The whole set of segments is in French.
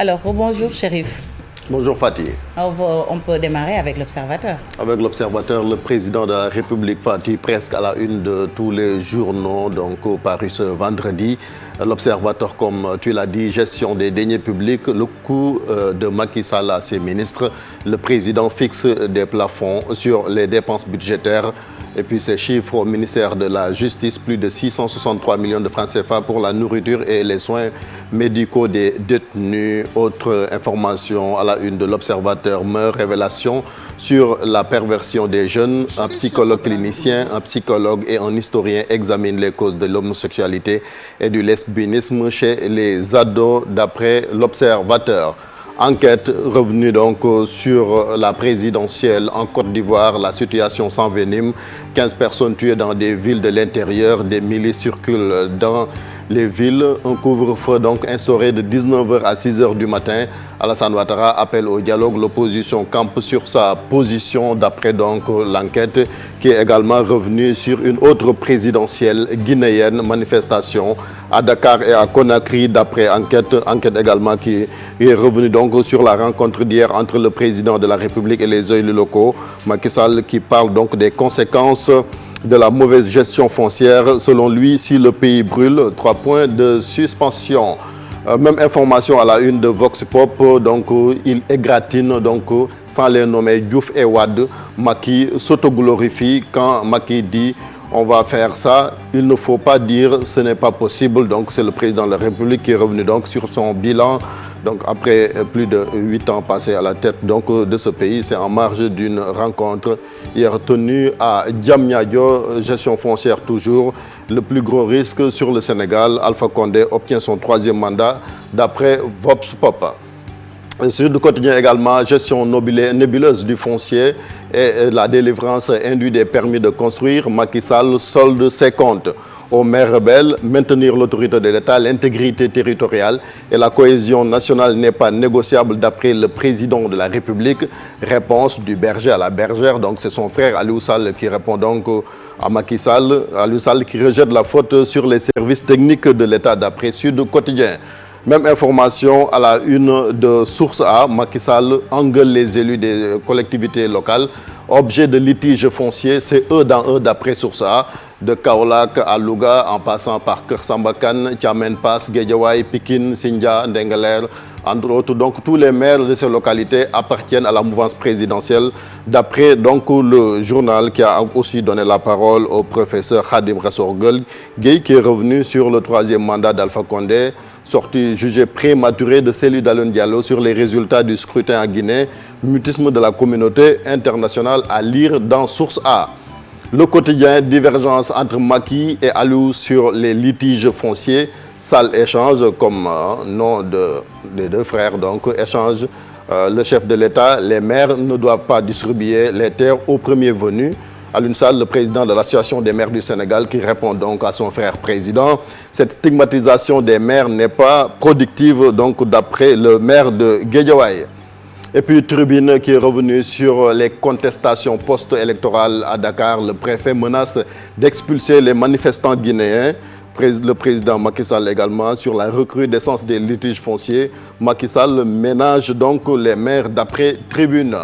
Alors, bonjour Chérif. Bonjour Fatih. On peut démarrer avec l'Observateur. Avec l'Observateur, le président de la République Fatih, presque à la une de tous les journaux, donc paru ce vendredi. L'Observateur, comme tu l'as dit, gestion des deniers publics, le coût de Macky Sall à ses ministres. Le président fixe des plafonds sur les dépenses budgétaires. Et puis ces chiffres au ministère de la Justice, plus de 663 millions de francs CFA pour la nourriture et les soins médicaux des détenus. Autre information à la une de l'Observateur, meurt révélation sur la perversion des jeunes. Un psychologue clinicien, un psychologue et un historien examinent les causes de l'homosexualité et du lesbianisme chez les ados d'après l'Observateur. Enquête revenue donc sur la présidentielle en Côte d'Ivoire, la situation s'envenime. 15 personnes tuées dans des villes de l'intérieur, des milices circulent dans les villes. Un couvre-feu donc instauré de 19h à 6h du matin. Alassane Ouattara appelle au dialogue. L'opposition campe sur sa position d'après donc l'enquête qui est également revenue sur une autre présidentielle guinéenne, manifestation à Dakar et à Conakry d'après enquête également qui est revenue donc sur la rencontre d'hier entre le président de la République et les élus locaux. Macky Sall qui parle donc des conséquences de la mauvaise gestion foncière. Selon lui, si le pays brûle, 3 points de suspension. Même information à la une de Vox Pop, donc il égratine donc sans les nommer Diouf et Wade. Macky s'autoglorifie quand Macky dit on va faire ça, il ne faut pas dire ce n'est pas possible. Donc c'est le président de la République qui est revenu donc sur son bilan. Donc après plus de 8 ans passés à la tête donc, de ce pays, c'est en marge d'une rencontre hier tenue à Diamniadio, gestion foncière toujours. Le plus gros risque sur le Sénégal, Alpha Condé obtient son 3e mandat d'après Vox Pop. Sur le quotidien également, gestion nébuleuse du foncier et la délivrance induite des permis de construire. Macky Sall solde ses comptes. Aux maires rebelles, maintenir l'autorité de l'État, l'intégrité territoriale et la cohésion nationale n'est pas négociable d'après le président de la République. Réponse du berger à la bergère. Donc c'est son frère Aliou Sall qui répond donc à Macky Sall. Aliou Sall qui rejette la faute sur les services techniques de l'État d'après Sud Quotidien. Même information à la une de Source A. Macky Sall engueule les élus des collectivités locales. Objet de litige foncier, c'est eux dans eux d'après Source A. De Kaolack à Louga, en passant par Keur Samba Kane, Thiamène Pass, Guédiawaye, Pikine, Sindia, Ndengalère, entre autres. Donc tous les maires de ces localités appartiennent à la mouvance présidentielle. D'après donc le journal qui a aussi donné la parole au professeur Khadim Rassoul Gueye qui est revenu sur le 3e mandat d'Alpha Condé, sortie jugée prématurée de Cellou Dalein Diallo sur les résultats du scrutin en Guinée. Mutisme de la communauté internationale à lire dans Source A. Le quotidien, divergence entre Macky et Aliou sur les litiges fonciers. Sall échange comme nom des deux frères, donc échange le chef de l'État. Les maires ne doivent pas distribuer les terres au premier venu. Aliou Sall, le président de l'Association des maires du Sénégal, qui répond donc à son frère président. Cette stigmatisation des maires n'est pas productive, donc d'après le maire de Guédiawaye. Et puis Tribune qui est revenu sur les contestations post-électorales à Dakar. Le préfet menace d'expulser les manifestants guinéens. Le président Macky Sall également sur la recrudescence des litiges fonciers. Macky Sall ménage donc les maires d'après Tribune.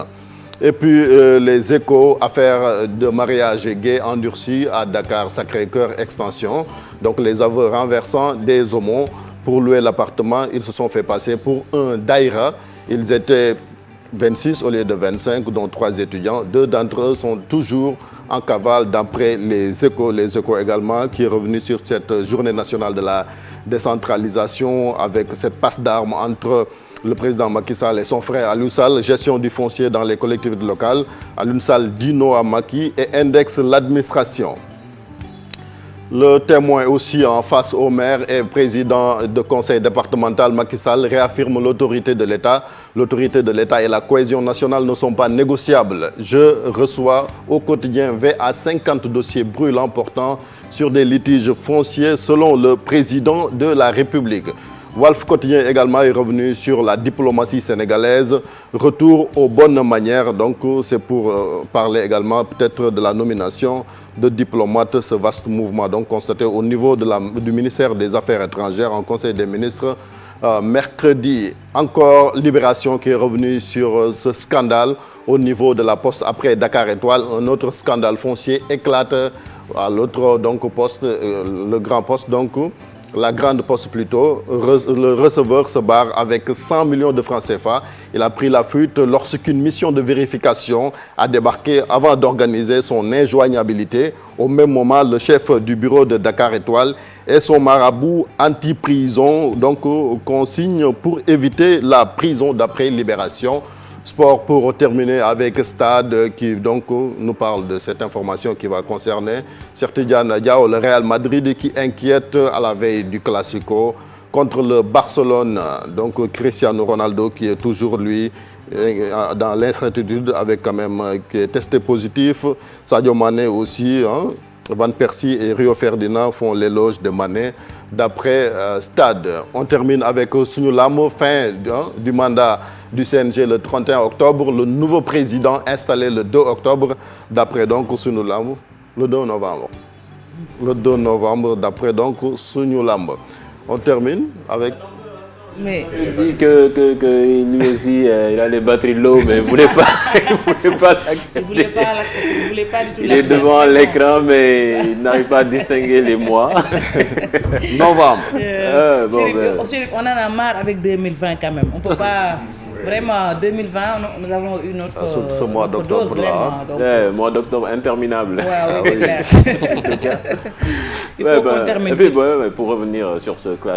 Et puis les échos, affaires de mariage gay endurcis à Dakar, Sacré-Cœur, Extension. Donc les aveux renversants des homos pour louer l'appartement, ils se sont fait passer pour un daïra. Ils étaient 26 au lieu de 25, dont 3 étudiants. 2 d'entre eux sont toujours en cavale d'après les échos. Les échos également qui est revenu sur cette journée nationale de la décentralisation avec cette passe d'armes entre le président Macky Sall et son frère Aliou Sall, gestion du foncier dans les collectivités locales. Aliou Sall dit non à Macky et indexe l'administration. Le Témoin aussi en face au maire et président de conseil départemental Macky Sall réaffirme l'autorité de l'État. L'autorité de l'État et la cohésion nationale ne sont pas négociables. Je reçois au quotidien 20 à 50 dossiers brûlants portant sur des litiges fonciers selon le président de la République. Walf Quotidien également est revenu sur la diplomatie sénégalaise, retour aux bonnes manières. Donc c'est pour parler également peut-être de la nomination de diplomates, ce vaste mouvement donc constaté au niveau du ministère des Affaires étrangères en Conseil des ministres mercredi. Encore Libération qui est revenu sur ce scandale au niveau de la Poste après Dakar Étoile. Un autre scandale foncier éclate à l'autre donc poste, le grand poste donc. La grande poste plutôt, le receveur se barre avec 100 millions de francs CFA. Il a pris la fuite lorsqu'une mission de vérification a débarqué avant d'organiser son injoignabilité. Au même moment, le chef du bureau de Dakar Étoile et son marabout anti-prison donc consigne pour éviter la prison d'après Libération. Sport pour terminer avec Stade qui donc nous parle de cette information qui va concerner Cheikh Tidiane Diaw, le Real Madrid qui inquiète à la veille du Classico contre le Barcelone. Donc Cristiano Ronaldo qui est toujours lui dans l'incertitude avec quand même qui est testé positif. Sadio Mané aussi, hein. Van Persie et Rio Ferdinand font l'éloge de Mané d'après Stade. On termine avec Sunu Lamb, fin du mandat du CNG le 31 octobre. Le nouveau président installé le 2 octobre d'après donc Sunu Lamb, le 2 novembre. Le 2 novembre d'après donc Sunu Lamb. On termine avec... Mais il dit que lui aussi, il a les batteries low, mais il ne voulait pas l'accepter. Il ne voulait pas du tout. Il est devant l'écran, mais il n'arrive pas à distinguer les mois. Novembre. Chérie, on en a marre avec 2020 quand même. On ne peut pas... Vraiment, 2020, nous avons eu notre ce mois d'octobre là. Mois d'octobre interminable. Ouais, c'est clair. En tout cas. Il faut qu'on termine. Et puis, pour revenir sur ce clash.